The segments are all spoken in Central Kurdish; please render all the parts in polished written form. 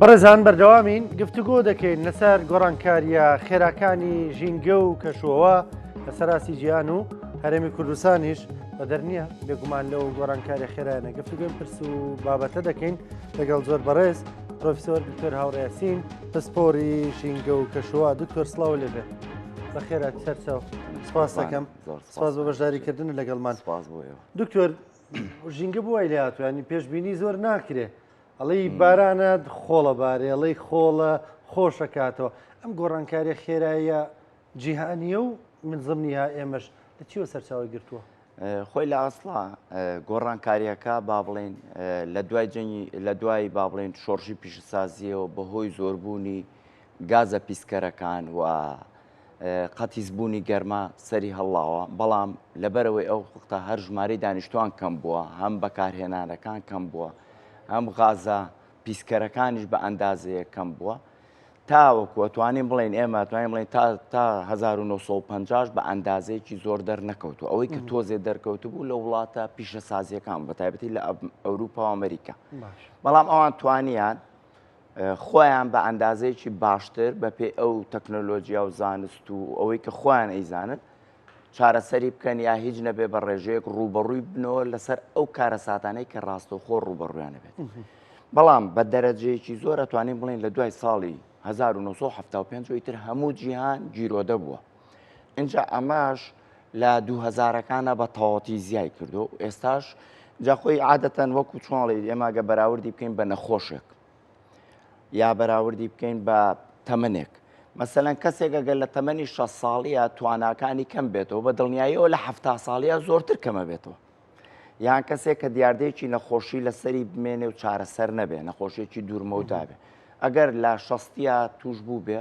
بەڕێزان بەردەوامین گفتوگۆ دەکەین لەسەر گۆڕانکاریە خێراکانی ژینگە و کەشوەوە لە سەراسی جیهان و هەرێمی کوردستانیش بە دەرنیە بێگومان لەو گۆڕانکاریە خێرایانە گفتوگوێن پرس و بابەتە دەکەین لەگەڵ زۆر بەڕێز پرۆفیسۆر دکتۆر هاوڕێیاسین پسپۆری ژینگە و کەشووە دکتۆر سڵاو لێبێ بەخێرات سەرچاو سپاس دەکەم سپاس بۆ بەشداریکردن لەگەڵمان دکتۆر ژینگە بووای لە هاتووانی پێشبینی زۆر ناکرێ ئەڵی بارانە خۆڵە بارێ ئەڵی خۆڵە خۆشەکاتەوە ئەم گۆڕانکاریە خێراییە جیهانیە و من زمنیها ئێمەش لە چیوە سەرچاوی گرتووە خۆی لە ئەسڵا گۆڕانکاریەکە با بڵێن لە دوای با بڵێن شۆڕژی پیشەسازیەوە بەهۆی زۆربوونی گازە پیسکەرەکان و قەتیزبوونی گەرما سەری هەڵاوە بەڵام لەبەرەوەی ئەو وەختە هەر ژمارەی دانیشتوان کەم بووە هەم بەکارهێنانەکان کەم بووە هەم غازە پیسکەرەکانیش بە ئەندازەیە کەم بووە تاوەکو توانین بڵێن ئێمە توانین بڵێن تا 1950 بە ئەندازەیەکی زۆر دەرنەکەوتو ئەوەی کە تۆزێ دەرکەوت بوو لە وڵاتە پیشەسازیەکان بە تایبەتی لە ئەوروپا و ئەمریکا بەڵام ئەوان توانیان خۆیان بە ئەندازەیەکی باشتر بەپێ ئەو تەکنۆلۆژیا و زانست و ئەوەی کە خۆیان ئەیزانن چارەسەری بکەن یا هیچ نەبێ بە ڕێژەیەک ڕوبەڕووی بنەوە لەسەر ئەو کارە ساتانەی کە ڕاستەوخۆ ڕوبەڕوویانە بێت بەڵام بە دەرەجەیەکی زۆر ئەتوانین بڵێن لە دوای ساڵی 1975 ئیتر هەموو جیهان گیرۆدە بووە اینجا ئەماش لە 2000ەکانە بە تەواوەتی زیای کردو ئێستاش جا خۆی عادەتەن وەکو چۆڵی ئێماگە بەراوردی بکەین بە نەخۆشێک یا بەراوردی بکەین بە تەمەنێک مەسەلەن کەسێک ئەگەر لە تەمەنی 6 ساڵیە تواناکانی کەم بێتەوە بە دڵنیاییەوە لە 70 ساڵیە زۆرتر کەمە بێتەوە یان کەسێک کە دیاردەیەکی نەخۆشی لەسەری بمێنێ و چارەسەر نەبێ نەخۆشیێکی دوورمەوتا بێ ئەگەر لە 60ە توش بوو بێ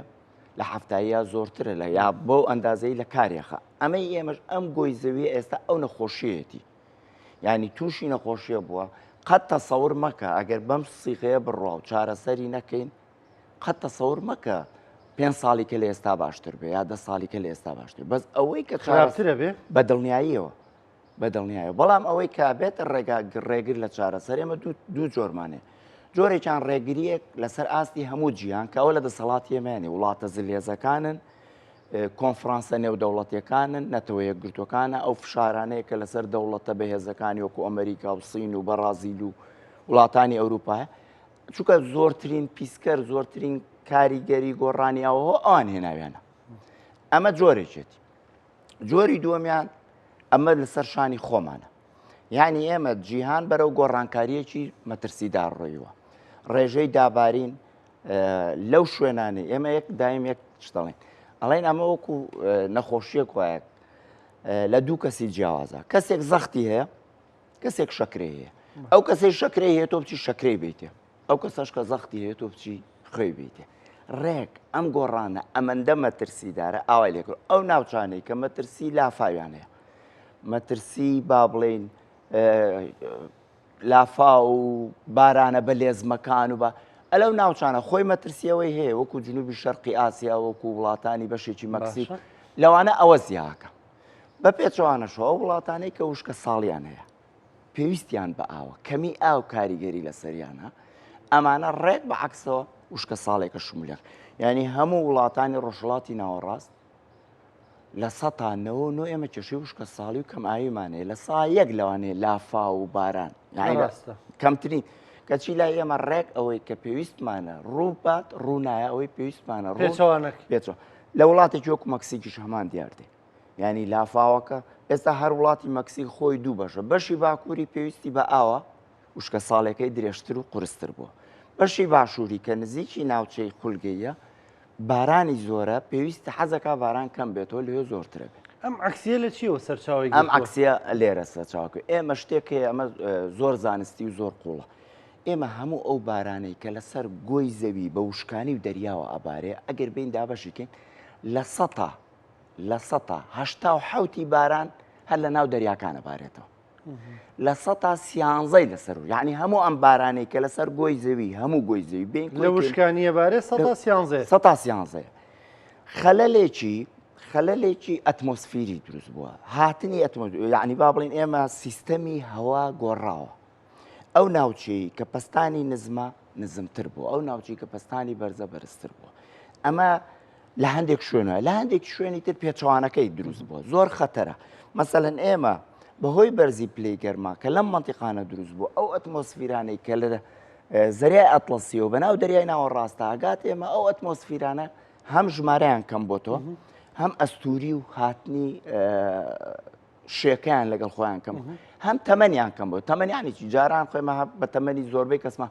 لە هەفتاییە زۆرترە لە یا بۆ ئەندازەی لە کارێخە ئەمەی ئێمەش ئەم گۆی زەوی ئێستا ئەو نەخۆشیەتی ینی تووشی نەخۆشیە بووە قەت تەسەور مەکە ئەگەر بەم سیغەیە بڕوا و چارەسەری نەکەین قەت تەسەور مەکە 5 ساڵی کە لە ئێستا باشتر بێ یا 10 ساڵی کە لە ئێستا باشتر بەس ئەوەی کە خراپترە بێ بە دڵنیاییەوە بە دڵنیایە بەڵام ئەوەی کە بێتە ڕێگر لە چارەسەر ئێمە دوو جۆرمانێ جۆرێکیان ڕێگریەک لەسەر ئاستی هەموو جیهان کە ئەوە لە دەسەڵاتی ئێمەیانێ وڵاتە زلێزەکانن کۆنفرانسە نێودەوڵەتیەکانن نەتەوە یەکگرتوەکانە ئەو فشارانەیە کە لەسەر دەوڵەتە بەهێزەکانی وەکو ئەمریکا و سین و بەرازیل و وڵاتانی ئەوروپایە چونکە زۆرترین پیسکەر زۆرترین کاریگەری گۆڕانی ئەوە ئەوان هێناویانە ئەمە جۆرێکێتی جۆری دووەمیان ئەمە لەسەر شانی خۆمانە یعنی ئێمە جیهان بەرەو گۆڕانکاریەکی مەترسیدار ڕۆیوە ڕێژەی دابارین لەو شوێنانی ئێمە یەک دایم یەک شتەڵێن ئەڵێن ئەمە وەکو نەخۆشیەک وایەک لە دوو کەسی جیاوازە کەسێک زەختی هەیە کەسێک شەکرەی هەیە ئەو کەسەی شەکرەی هەیە تۆ بچی شەکرەی بیتێ ئەو کەسەش کە زەختی هەیە تۆ بچی خۆی بیتێ ڕێک ئەم گۆڕانە ئەمەندە مەترسیدارە ئاوای لێکرد ئەو ناوچانەی کە مەترسی لافاویانەیە مەترسی با بڵێن لافا و بارانە بە لێزمەکان و بە ئەلەو ناوچانە خۆی مەترسیەوەی هەیە وەکو جنوبی شەرقی ئاسیا وەکو وڵاتانی بەشێکی مەکسیک لەوانە ئەوە زیاکە بە پێچوانەشەوە ئەو وڵاتانەی کە وشکە ساڵیان هەیە پێویستیان بە ئاوە کەمی ئاو کاریگەری لەسەریانە ئەمانە ڕێک بە عەکسەوە وشکە ساڵێکە شمولێک یعنی هەموو وڵاتانی ڕۆژهەڵاتی ناوەڕاست لە 100 ئێمە کێشەی وشکە ساڵی و کەم ئاویمانەیە لە سا یەک لەوانەیە لافا و باران کەمترین کەچی لای ئێمە ڕێک ئەوەی کە پێویستمانە ڕووبات ڕوونایە ئەوەی پێویستمانە پێچوانەکە لە وڵاتێکی وەکو مەکسیکیش هەمان دیاردێ ینی لافاوەکە ئێستا هەر وڵاتی مەکسیک خۆی دوو بەشە بەشی باکووری پێویستی بە ئاوە وشکە ساڵەکەی درێژتر و قورستر بووە بەشی باشووری کە نزیکی ناوچەی خولگەیە بارانی زۆرە پێویستە حەزەکە باران کەم بێتەوە لێ زۆرترە بێت ئەم عکسیە لە چیەوە سەرچاوی ئەم عکسیە لێرە سەرچاوکە ئێمە شتێک هەیە ئەمە زۆر زانستی و زۆر قوڵە ئێمە هەموو ئەو بارانەی کە لەسەر گۆی زەوی بە وشکانی و دەریاوە ئەبارێ ئەگەر بین دابەشیکەین لە 1970 باران هەر لە ناو دەریاکانە بارێتەوە لە 13 لەسەر یعنی هەموو ئەم بارانەی کە لەسەر گۆی زەوی هەموو گۆی زەوی بین لە وشکانیە بارێ 13 خەلەلێکی ئەتمۆسفیری دروست بووە هاتنی یعنی با بڵین ئێمە سیستەمی هەوا گۆڕاوە ئەو ناوچەی کە پەستانی نزمە نزمتر بوو، ئەو ناوچەی کە پەستانی بەرزە بەرزتر بووە. ئەمە لە هەندێک شوێنەوە، لە هەندێک شوێنی تر پێچوانەکەی دروست بووە، زۆر خەتەرە. مەسەڵەن ئێمە بەهۆی بەرزی پلەی گەرما کە لەم مەنتیقانە دروست بوو، ئەو ئەتمۆسفیرانەی کە لە زەریای ئەتڵەسیەوە بەناو دەریای ناوەڕاستە ئاگات ئێمە ئەو ئەتمۆسفیرانە هەم ژمارەیان کەم بۆ تۆ، هەم ئەستوری و هاتنی شێکیان لەگەڵ خۆیان کەم، هەم تەمەنیان کەم بۆ. تەمەنیانێکی جاران خۆمە بە تەمەنی زۆربەی کەسمە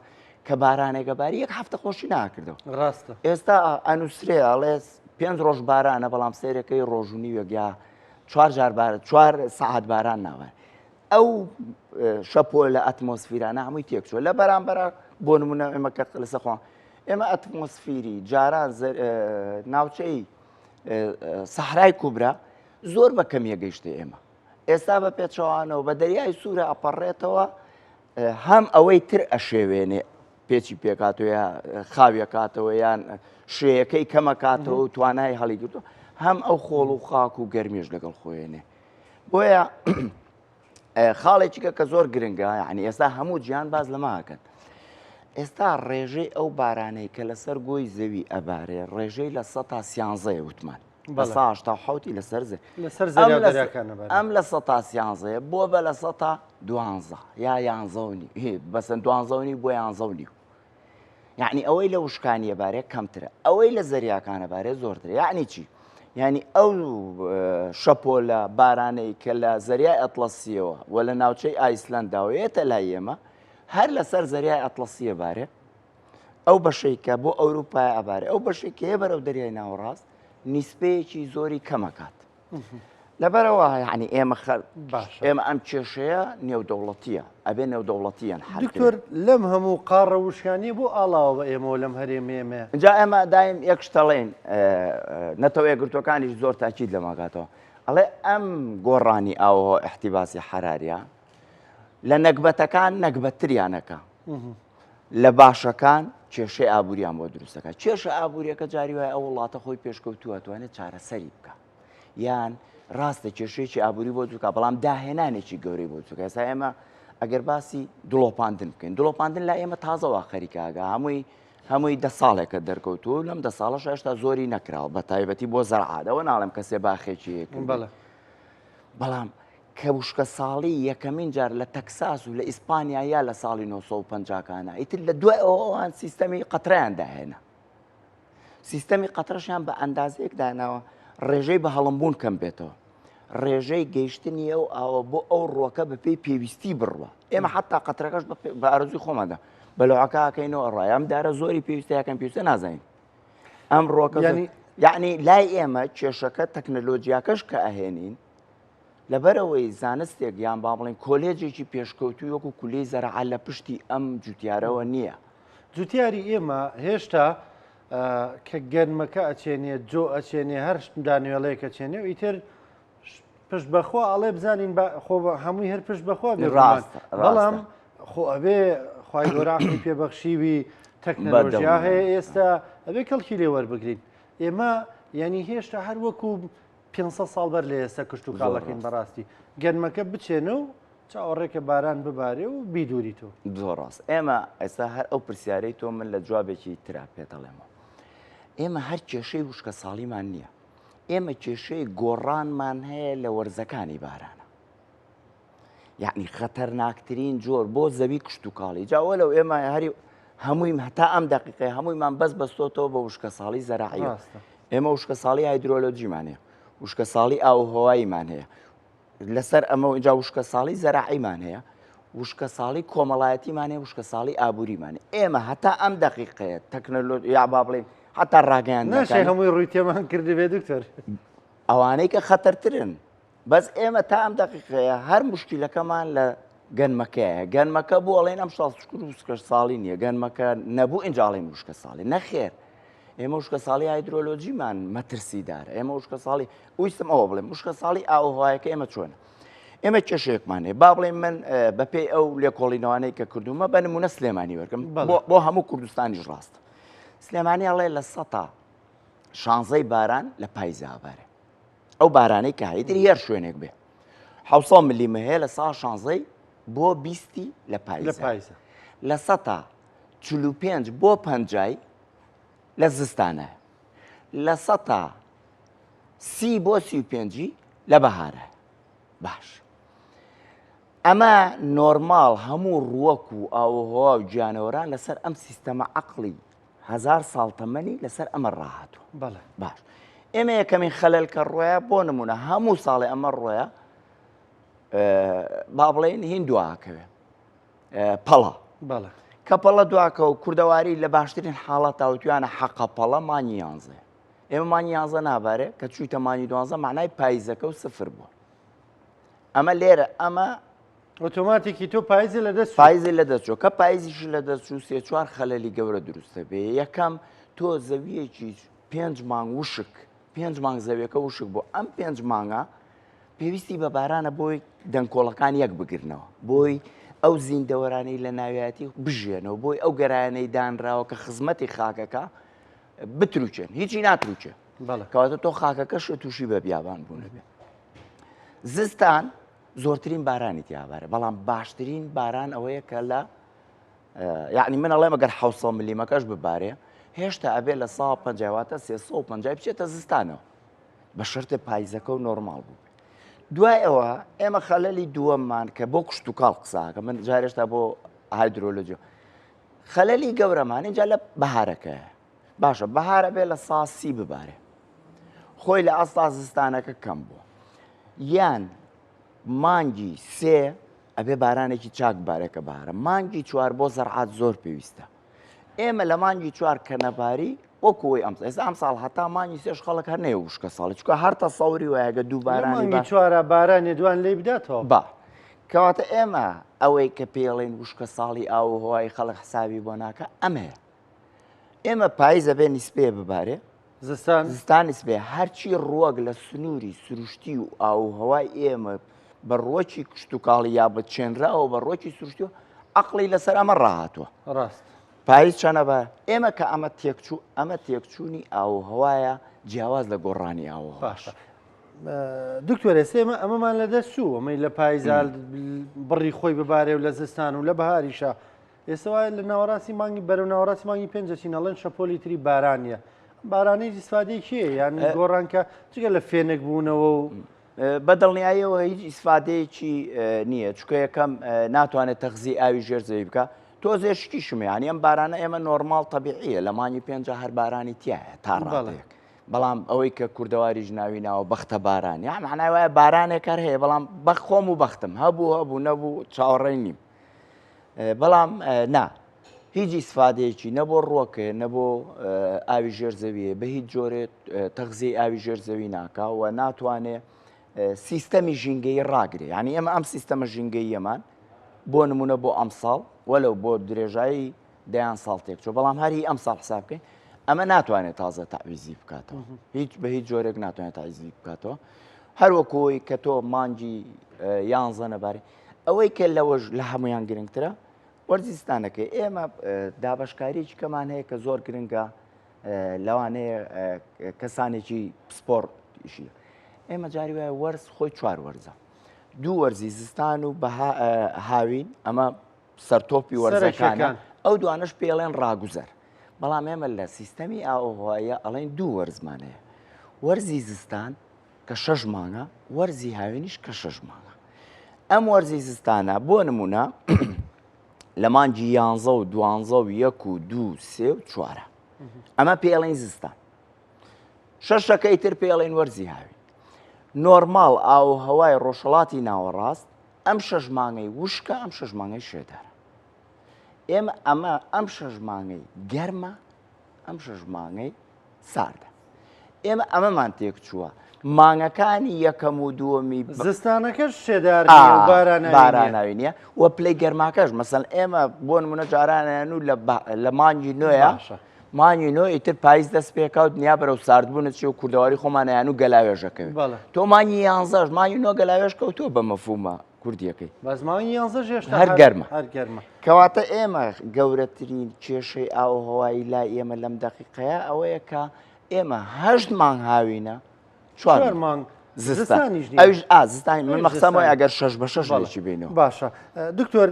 کە بارانێکە باری یەک هەفتە خۆشی ناکردەوە. ڕاستە. ئێستا ئەنووسرێ ئەڵێ 5 ڕۆژ بارانە، بەڵام سێرەکەی ڕۆژونی وەگیا 4 سەعات باران ناوە. ئەو شەپۆ لە ئەتمۆسفیرانە هەمووی تێکچووە لە بەرامبەرە. بۆ نمونە ئێمە کە لەسەرخوا ئێمە ئەتمۆسفیری جاران ناوچەی سەحرای کوبرا زۆر بە کەمیە گەیشتە ئێمە. ئێستا بە پێچەوانەوە بە دەریای سوورە ئەپەڕێتەوە، هەم ئەوەی تر ئەشێوێنێ پێچی پێکاتەوە یا خاویەکاتەوە یان شێیەکەی کەمەکاتەوە و توانای هەڵیگرتو، هەم ئەو خۆڵ و خاک و گەرمیش لەگەڵ خۆێنێ. بۆیە خاڵێکیکە کە زۆر گرنگە، یعنی ئێستا هەموو گیان باز لەماکەن. ئێستا ڕێژەی ئەو بارانەی کە لەسەر گۆی زەوی ئەبارێ ڕێژەی لە 113 وتمان، بە 1970 لەسەر ئەم لە 113 بۆ بە لە 112 یا 11 بەسەن 12 بۆ 11. یعنی ئەوەی لە وشکانیە بارێ کەمترە، ئەوەی لە زەریاکانە بارێ زۆرترە. یعنی چی؟ یعنی ئەو شەپۆ لە بارانەی کە لە زەریای ئەتڵەسیەوە و لە ناوچەی ئایسلەنداوەیەتە لای ئێمە هەر لەسەر زەریای ئەتڵەسیە بارێ، ئەو بەشێکە بۆ ئەوروپای ئەبارێ، ئەو بەشێک هەیە بەرەو دەریای ناوەڕاست نیسبەیەکی زۆری کەمەکات. لەبەرەوە یعنی ئێمە ئەم کێشەیە نێودەوڵەتیە، ئەبێ نێودەوڵەتیان حل. دکتۆر لەم هەموو قاڕە وشکانی بۆ ئاڵاوە بە ئێمەوە لەم هەرێمێمە. اینجا ئێمە دایم یەک شتەڵێن نەتەوە یەکگرتوەکانیش زۆر تاکید لەماکاتەوە، ئەڵێ ئەم گۆڕانی ئاوەوە احتیباسی حەراریە لە نەکبەتەکان نەکبەتریانەکە، لە باشەکان کێشەی ئابووریان بۆ دروستەکە. کێشە ئابووریەکە جاری وایە ئەو وڵاتە خۆی پێشکەوتووە توانێت چارەسەری بکە، یان ڕاستە کێشەیەکی ئابووری بۆ دووکە، بەڵام داهێنانێکی گەورەی بۆ دووکە. ئێستا ئێمە ئەگەر باسی دڵۆپاندن بکەین، دڵۆپاندن لا ئێمە تازەوە خەریکاگە، هەمووی 10 ساڵێکە دەرکەوتوو، لەم 10 ساڵەش هێشتا زۆری نەکراوە، بە تایبەتی بۆ زەرعادەوە ناڵێم کەسێ باخێکی بەڵام کە وشکە ساڵی یەکەمین جار لە تەکساس و لە ئیسپانیا یا لە ساڵی 1950کانە ئیتر لە دوای ئەوان سیستەمی قەترەیان داهێنا. سیستەمی قەترەشیان بە ئەندازەیەک داناوە ڕێژەی بە هەڵمبوون کەم بێتەوە، ڕێژەی گەیشتنی ئەو ئاوە بۆ ئەو ڕۆکە بە پێی پێویستی بڕوە. ئێمە حتا قەترەکەش بە ئارزوی خۆمەدا بەلەوەکەکەینەوە ڕای ئەم دارە زۆری پێویستەکەم پێویستە نازانین. ئەم ڕۆکە یعنی لای ئێمە کێشەکە تەکنەلۆجیاکەش کە ئەهێنین لەبەرەوەی زانستێک یان با بڵێن کۆلێجێکی پێشکەوتوی وەکو کولەی زەرعە لە پشتی ئەم جوتیارەوە نییە. جوتیاری ئێمە هێشتا کە گەرمەکە ئەچێنێ جۆ ئەچێنێ هەر دانوێڵەیە کە چێنێ و ئیتر پشت بەخوا ئەڵێ بزانین خۆ هەمووی هەر پشت بەخوا بەڵام خۆ ئەبێ خی گۆراقی پێبەخشیوی تەکنەلۆژیا هەیە ئێستا ئەبێ کەڵکی لێ وەربگرین. ئێمە ینی هێشتا هەر وەکو 500 ساڵ بەر لە ئێستا کشت و کاڵەکەین بەڕاستی گەرمەکە بچێنە و چاوەڕێکە باران ببارێ و بیدووری تۆ. زۆر ڕاست. ئێمە ئێستا هەر ئەو پرسیارەی تۆ من لە جوابێکی ترا پێدەڵێمەوە. ئێمە هەر کێشەی وشکە ساڵیمان نییە، ئێمە کێشەی گۆڕانمان هەیە لە وەرزەکانی بارانە. یعنی خەتەرناکترین جۆر بۆ زەوی کشت و کاڵی جاوە لەو ئێمە هەری هەمووی هەتا ئەم دقیقەیە هەموویمان بەس بەستۆتەوە بە وشکە ساڵی زەراعی. ئێمە وشکە ساڵی هایدرۆلۆجیمان هەیە، وشکە ساڵی ئاوهەواییمان هەیە، لەسەر ئەمە اینجا وشکە ساڵی زەراعیمان هەیە، وشکە ساڵی کۆمەڵایەتیمان هەیە، وشکە ساڵی ئابووریمان هەیە. ئێمە هەتا ئەم دقیقەیە تەکنەلۆژی یا با بڵێن حتا ڕاگەیان ناشێ هەمووی ڕووی تێمان کردبێ دکتۆر، ئەوانەی کە خەتەرترن. بەس ئێمە تا ئەم دقیقەیە هەر مشکلەکەمان لە گەنمەکەیە. گەنمەکە بۆ ئەڵێن ئەم وشکە ساڵی نییە، گەنمەکە نەبوو ئینجاڵین وشکە ساڵی نەخێر. ئێمە وشکە ساڵی هایدرۆلۆجیمان مەترسیدارە. ئێمە وشکە ساڵی ویستم ئەوە بڵێم وشکە ساڵی ئاوهەوایەکە ئێمە چۆنە؟ ئێمە کێشەیەکمان هەیە. با بڵێن من بەپێی ئەو لێکۆڵینەوانەی کە کردومە بە نمونە سلێمانی وەرگم بۆ هەموو کوردستانیش ڕاستە. سلێمانی ئەڵێ لە 16 باران لە پاییزە ئابارێ. ئەو بارانەی کە هەیە هەر شوێنێک بێ 700 ملیمە هەیە لە ساڵ 16 بۆ 20 لە لە پاییزە پاییزە لە 145 بۆ 50 لە زستانە لە 130 بۆ 35 لە بەهارە باش ئەمە نۆرمال هەموو ڕووەک و ئاوهەوا و گیانەوەران لەسەر ئەم سیستەمە عەقڵی 1000 ساڵ تەمەنی لەسەر ئەمە ڕاهاتوە بەڵێ باش ئێمە یەکەمین خەلەل کە ڕۆیە بۆ نمونە هەموو ساڵی ئەمە ڕۆیە با بڵێن هیندواکەوێ پەڵە بەڵێ کە پەڵە دواکە و کوردەواری لە باشترین حاڵەت ئاوتوانە حەقە پەڵە مانی 11 ئێمە مانی 11 نابارێت کە چوویتە مانی 12 معنای پاییزەکە و سفر بووە ئەمە لێرە ئەمە ئۆتۆماتیکی تۆ پاییزە لە دەست پاییزی لە دەستچوە کە پاییزیش لە دەستچوو سێ چوار خەلەلی گەورە دروستە بێ یەکەم تۆ زەویەکی 5 مانگ وشک 5 مانگ زەویەکە وشک بۆ ئەم 5 مانگە پێویستی بە بارانە بۆی دەنگکۆڵەکان یەک بگرنەوە بۆی ئەو زیندەوەرانەی لە ناویەتی بژێنەوە بۆی ئەو گەرانەی دانراوە کە خزمەتی خاکەکە بتروچێن هیچی ناتروچێ کەواتە تۆ خاکەکەش تووشی بە بیابان بوون بێ زستان زۆرترین بارانی تیاوارە بەڵام باشترین باران ئەوەیە کە لە یعنی من ئەڵێم ئەگەر 600 ملیمەکەش ببارێ هێشتا ئەبێ لە 150 واتە 350 بچێتە زستانەوە بە شەرتە پاییزەکە و نۆرمال بوو دوای ئەوە ئێمە خەلەلی دووەممان کە بۆ کشت و کاڵ قساکە من جارێشتا بۆ هایدرۆلۆجیۆ خەلەلی گەورەمان اینجا لە بەهارەکەیە باشە بەهارە بێ لە 130 ببارێ خۆی لە ئەستا زستانەکە کەم بووە یان مانگی سێ ئەبێ بارانێکی چاک بارێکە بارە مانگی چوار بۆ زەرعات زۆر پێویستە ئێمە لە مانگی چوار کە نەباری وەکوی ئەم ئێستا ئەم ساڵ هەتا مانگی سێش خەڵک هەر نەیە وشکە ساڵی چکە هەرتە سەوری وایەگە دوو بارانی چوارە بارانی دوان لێ بداتەوە با کەواتە ئێمە ئەوەی کە پێڵێن وشکە ساڵی ئاو هەوای خەڵک حسابی بۆ ناکە ئەمەیە ئێمە پاییزە بێ نیسپێ ببارێ زستان نیسبێ هەرچی ڕووەک لە سنووری سروشتی و ئاو هەوای ئێمە بە ڕۆکی کشت و کاڵی یا بچێنراوە بە ڕۆکی سروشتی و عەقڵی لەسەر ئەمە ڕاهاتووە ڕاست پاییز چەنە بە ئێمە کە ئەمە تێکچوو ئەمە تێکچوونی ئاو هەوایە جیاواز لە گۆڕانی ئاو باشە دکتۆرە سێمە ئەمەمان لە دەست چوو ئەمەی لە پاییزال بڕی خۆی ببارێ و لە زستان و لە بەهاریشە ئێستا وایە لە ناوەڕاستی مانگی بەرەو ناوەڕاستی مانگی پێنجەچین ئەڵێن شەپۆلی تری بارانیە بارانەی ئیسفادەی کێ یان گۆڕانکە چگە لە فێنێک بوونەوە و بەدڵنیاییەوە هیچ ئیسفادەیەکی نییە چکە یەکەم ناتوانێت تەخزی ئاوی ژێرزەوی بکە تۆزێشکی شمیانی ئەم بارانە ئێمە نۆرمال تەبیعیە لە مانی پێنج هەر بارانی تایە تا ڕاڵەیەک بەڵام ئەوەی کە کوردەواری ژناوی ناوە بەختە باران یا معنای وایە بارانێک کار هەیە بەڵام بەخ خۆم و بەختم هەبوو نەبوو چاوەڕێی نیم بەڵام نا هیچ ئیسفادەیەکی نەبۆ ڕۆکێ نەبۆ ئاوی ژێرزەویە بە هیچ جۆرێت تەخزی ئاوی ژێرزەوی ناکە و ناتوانێت سیستەمی ژینگەی ڕاگرێ ینی ئەمە ئەم سیستەمە ژینگەی ئەمان بۆ نمونە بۆ ئەم ساڵ وەلو بۆ درێژایی دەیان ساڵ تێکچۆ بەڵام هەری ئەم ساڵ حساب بکەین ئەمە ناتوانێت تازە تاویزی بکاتەوە هیچ بە هیچ جۆرێک ناتوانێت تاویزی بکاتەوە هەروەکۆی کە تۆ مانگی یانزە نەبارێ ئەوەی کە لەوەش لە هەمویان گرنگترە وەرزستانەکەی ئێمە دابشکاریی کەمان هەیە کە زۆر گرنگە لەوانەیە کەسانێکی سپۆرتیشی ئێمە جاری وایە وەرز خۆی چوار وەرزە دوو وەرزی زستان و هاوین ئەمە سەرتۆپی وەرزەکانە ئەو دوانش پێڵێن ڕاگوزەر بەڵام ئێمە لە سیستەمی ئاوهوایە ئەڵێن دوو وەرزمانەیە وەرزی زستان کە 6 مانگە وەرزی هاوینیش کە 6 مانگە ئەم وەرزی زستانە بۆ نمونە لە مانگی 11 و 12 و 1 و 2 3 و 4 ئەمە پێڵێن زستان شەشەکەی تر پێڵێن وەرزی هاوین نۆرمال ئاو هەوای ڕۆژهەڵاتی ناوەڕاست ئەم 6 مانگەی وشکە ئەم 6 مانگەی شێدارە ئێمە ئەم 6 مانگەی گەرمە ئەم 6 مانگەی ساردە ئێمە ئەمەمان تێک چووە مانگەکانی یەکەم و دووەمی زستانەکەش شێدار باراناوی نییە وە پلەی گەرماکەش مەسەن ئێمە بۆ نمونە جارانیان و لە مانگی نوێیە مانگی نۆ ئیتر پاییز دەست پێکەوت نیا بەرەو ساردبوونت چی و کوردەواری خۆمانیان و گەلاوێژەکەوێت تۆ مانگی یانزەش مانگی نۆ گەلاوێژ کەوتووە بە مەفهومە کوردیەکەی بەزمانی یانزە ێشتا هەر گەرمە کەواتە ئێمە ئێمە گەورەترین کێشەی ئاوهەوایی لای ئێمە لەم دەقیقەیە ئەوەیە کە ئێمە 8 مانگ هاوینە 4 مانگ زستانیش نییە. ئەوش زستانی من مەخسەمەوەی ئەگەر 6 بە 6 لێکی بینەوە. باشە دکتۆر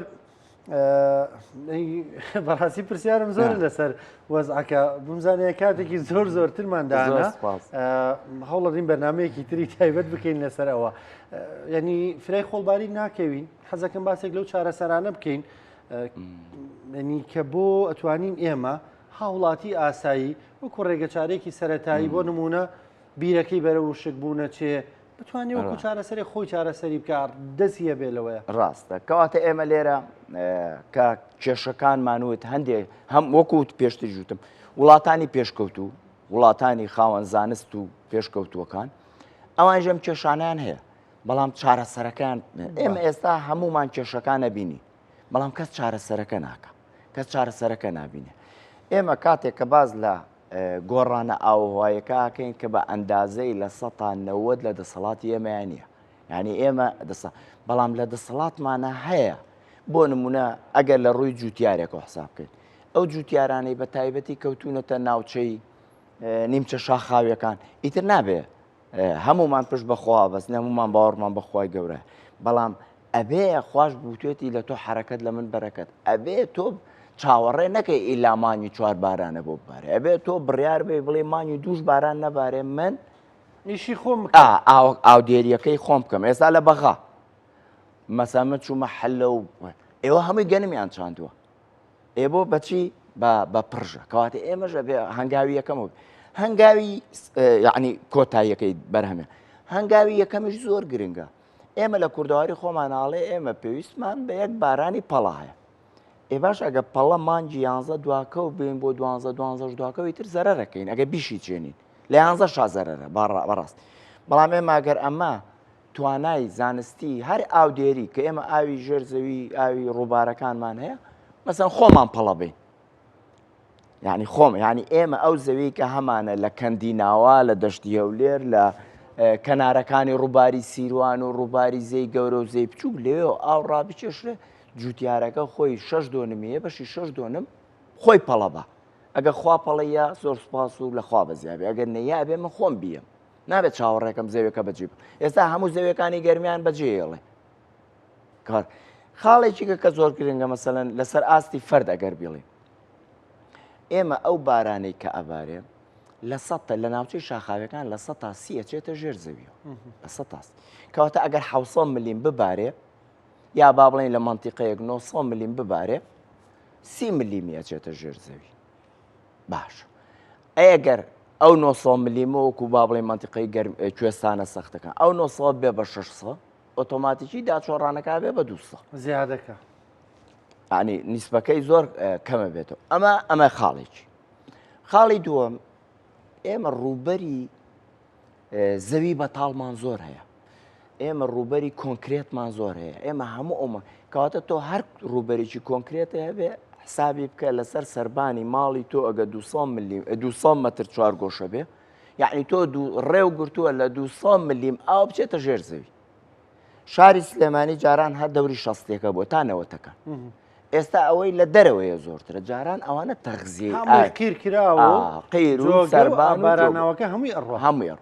بەڕاستی پرسیارم زۆر لەسەر وەزعەکە بمزانەیە کاتێکی زۆر زۆرترماندانا هەوڵەدین بەرنمەیەکی تری تایبەت بکەین لەسەرەوە یعنی فرای خۆڵباری ناکەوین حەزەکەم باسێک لەو چارەسەرانە بکەین ینی کە بۆ ئەتوانین ئێمە هاوڵاتی ئاسایی وەکو ڕێگە چارێکی سەرەتایی بۆ نمونە بیرەکەی بەرە و شکبوونە چێ بتوانێت وەکو چارەسەری خۆی چارەسەری بکار دەستیە بێ لەوەیە ڕاستە کەواتە ئێمە لێرە کە کێشەکانمانوت هەندێک هەم وەکوت پێشتر ژوتم وڵاتانی پێشکەوت و وڵاتانی خاوەن زانست و پێشکەوتووەکان ئەوان ژەم کێشانیان هەیە بەڵام چارەسەرەکان ئێمە ئێستا هەمومان کێشەکان نەبینی بەڵام کەس چارەسەرەکە ناکە کەس چارەسەرەکە نابینێ ئێمە کاتێک کە باز لە گۆڕانە ئاوهوایەکەکەین کە بە ئەندازەی لە 90 لە دەسەڵاتی ئێمەیان نییە یعنی ئێمە بەڵام لە دەسەڵاتمانە هەیە بۆ نمونە ئەگەر لە ڕووی جوتیارێکەوە حساب بکەین ئەو جوتیارانەی بە تایبەتی کەوتونەتە ناوچەی نیمچە شاخاویەکان ئیتر نابێ هەمومان پشت بەخوا بەس هەمومان باوەڕمان بەخوای گەورە بەڵام ئەبێ خوش بوتێتی لە تۆ حرەکەت لە من بەرەکەت ئەبێ تۆ چاوەڕێ نەکەی ئیلامانی چوار بارانە بۆ ببارێ ئەبێ تۆ بڕیار بێ بڵێ مانی دووش باران نەبارێ من نیشی خۆم ئاودێریەکەی خۆم بکەم ئێستا لە بەغا مەسامە چوومە حەلە و ئێوە هەمووی گەنمیان چاندووە ئێ بۆ بەچی بە پڕژە کەواتە ئێمەژە بێ هەنگاوی یەکەمەوە هەنگاوی یعنی کۆتاییەکەی بەرهەمێ هەنگاوی یەکەمیش زۆر گرنگە ئێمە لە کوردەواری خۆمانناڵێ ئێمە پێویستمان بە یەک بارانی پەڵایە ئێ باش ئەگە پەڵە مانجی 11 دواکە و بین بۆ 12 دواکەوی تر زەرەرەکەین ئەگە بیشی چێنین لە 11 شازەرەرە بەڕاست بەڵام ئێمە ئەگەر ئەمە توانای زانستی هەر ئاودێری کە ئێمە ئاوی ژێرزەوی ئاوی ڕووبارەکانمان هەیە مەسەن خۆمان پەڵە بین یعنی خۆم ینی ئێمە ئەو زەوی کە هەمانە لە کەندیناوا لە دەشتی هەولێر لە کەنارەکانی ڕووباری سیروان و ڕووباری زەی گەورە و زەی بچووک لێوە ئاو ڕابچێشرێ جوتیارەکە خۆی 6 دۆنمیە بەشی 6 دۆنم خۆی پەڵە بە ئەگە خوا پەڵەیە زۆر سپاس و لەخوا بەزیابێ ئەگەر نەیە بێ من خۆم بیەم نابێت چاوەڕێکم زەوێکە بەجێب ئێستا هەموو زەویەکانی گەرمیان بەجێڵێ کار خاڵێکیکە کە زۆر گرنگە مەسەلەن لەسەر ئاستی فەرد ئەگەر بڵێ ئێمە ئەو بارانەی کە ئەبارێ لە 100 لە ناوچەی شاخاوەکان لە 100 تا 30 چێتە ژێر زەویەوە لە 100 کەواتە ئەگەر 700 ملیم ببارێ یا با بڵێن لە منتیقەیەک 900 ملیم ببارێ 30 ملیمیە چێتە ژێر زەوی باش ئەگەر ئەو 900 ملیمە وەکو با بڵێن منتیقەی کوێستانە سەختەکان ئەو 900 بێ بە 600 ئۆتۆماتیکی داچۆڕانەکە بێ بە 200 زیادەکە ینی نیسبەکەی زۆر کەمە بێتەوە ئەمە خاڵێکی خاڵی دووەم ئێمە ڕووبەری زەوی بەتاڵمان زۆر هەیە ئێمە ڕووبەری کۆنکرێتمان زۆر هەیە ئێمە هەموو ئەومە کەواتە تۆ هەر ڕووبەرێکی کۆنکرێتە هەبێ حسابی بکە لەسەر سەربانی ماڵی تۆ ئەگە 200 متر چوار گۆشە بێ یعنی تۆ ڕێو گرتووە لە 200 ملیم ئاو بچێتە ژێر زەوی شاری سلێمانی جاران هەر دەوری شەستێکە بۆ تا نەوەتەکان ئێستا ئەوەی لە دەرەوەیە زۆرترە جاران ئەوانە تەغزیە قیرکراوە قیر و سەربان بارانەوەکە هەمووی ئەڕۆ هەمووی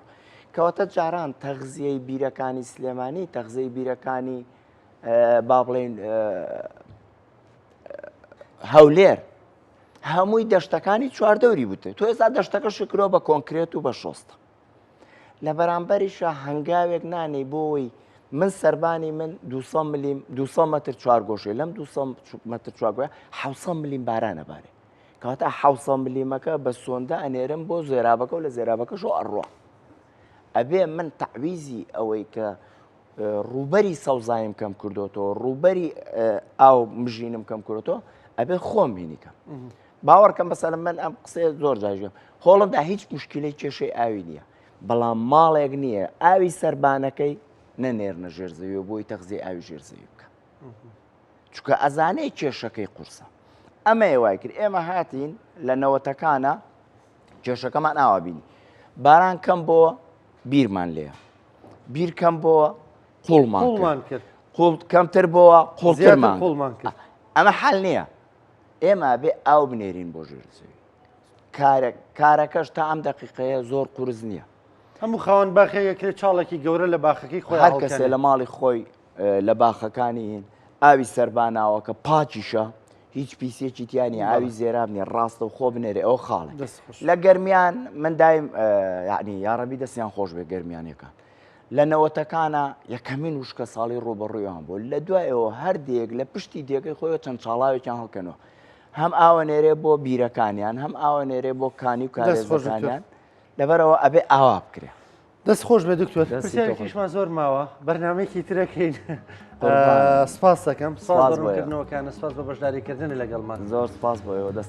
کەواتە جاران تەغزیەی بیرەکانی سلێمانی تەغزەی بیرەکانی با بڵێن هەولێر هەمووی دەشتەکانی چواردەوری بووتە تۆ ئێستا دەشتەکە شکرۆ بە کۆنکرێت و بە شۆستە لە بەرامبەریشە هەنگاوێک نانەی بۆی من سەربانی من 200 متر چوار گۆشێ لەم 200 متر چوارگوۆە 700 ملیم بارانە بارێ کەواتە 700 ملیمەکە بە سۆندا ئەنێرم بۆ زێرابەکە و لە زێرابەکەشۆ ئەڕۆ ئەبێ من تەعویزی ئەوەی کە ڕووبەری سەوزایم کەم کردوتەوە ڕووبەری ئاو مژینم کەم کردوتەوە ئەبێ خۆم بینیکەم باوەڕکەم بەسەر من ئەم قسەیە زۆر جاژێم هۆڵندا هیچ مشکلەی کێشەی ئاوی نییە بەڵام ماڵێک نییە ئاوی سەربانەکەی نەنێرنە ژێرزەوی بۆی تەغزیە ئاوی ژێرزەوی بکە چونکە ئەزانەی کێشەکەی قورسە ئەمە وای کرد ئێمە هاتین لە نەوەتەکانە کێشەکەمان ئاوا بینی باران کەم بۆ بیرمان لێە بیر کەم بۆ قوڵمان کرد کەمتر بۆوە قوڵترمان کرد ئەمە حەل نییە ئێمە بێ ئاو بنێرین بۆ ژێرزەوی کارەکەش تا ئەم دەقیقەیە زۆر قورس نییە هەموو خاوەن باخەیەکرێت چاڵێکی گەورە لە باخەکەی خۆی هەر کەسێ لە ماڵی خۆی لە باخەکانی هین ئاوی سەرباناوە کە پاچیشە هیچ پیسێکی تیانی ئاوی زێرابنی ڕاستە و خۆ بنێرێ ئەو خاڵێ لە گەرمیان من دایم یعنی یاڕەبی دەستیان خۆش بێ گەرمیانەکان لە نەوەتەکانە یەکەمین وشکە ساڵی ڕوبەڕوویان بۆ لە دوایەوە هەر دێک لە پشتی دێگەی خۆیەوە چەند چاڵاوێکیان هەڵکەنەوە هەم ئاوە نێرێ بۆ بیرەکانیان هەم ئاوە نێرێ بۆ کانی و کارێزەکانیان لەبەرەوە ئەبێ ئاوا بکرێ دەست خۆش بێ دکتۆر پرسیارێکیشمان زۆر ماوە بەرنامەیەکی ترەکەین سپاس دەکەم سپاسکردنەوەکانە سپاس بە بەشداریکردن لەگەڵمان زۆر سپاس بۆ ئێوە دەست